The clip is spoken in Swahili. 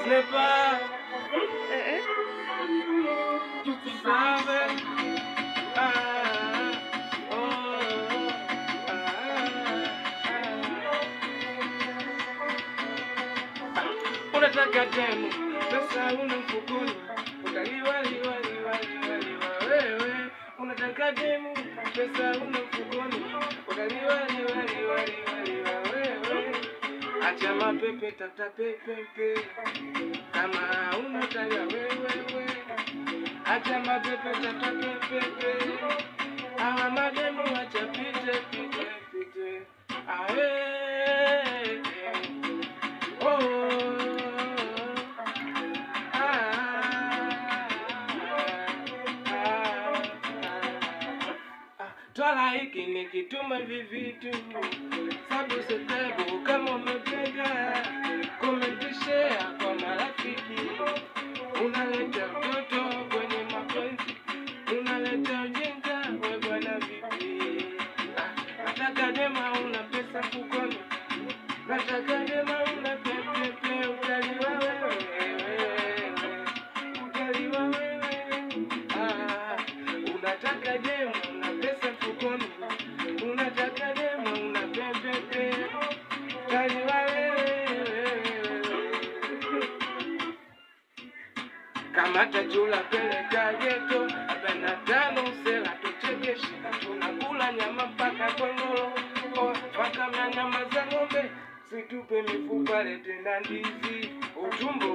Sniper. Unataka demu, pesa una mfukoni, utaliwa wewe. Unataka demu, pesa una mfukoni, utaliwa wewe. Acha mapepe, tafuta pepe, kama unataka wewe. Acha mapepe, tafuta pepe, hawa mademu acha pite. Twala hiki nikituma vivitu, subscribe kama umependa, comment share kwa marafiki. Unaleta mtoto kwenye mapenzi, unaleta ujinga wewe bwana vipi? Nataka dema una pesa mfukoni, nataka dema una pepe, utaliwa wewe. Unataka dema una pesa mfukoni, unataka dema una pepe, utaliwa wewe. Kamata chula peleka geto, 45 sela tuchekeshe, tunakula nyama mpaka kongolo, mpaka nyama za ng'ombe, situpe mifupa lete na ndizi, utumbo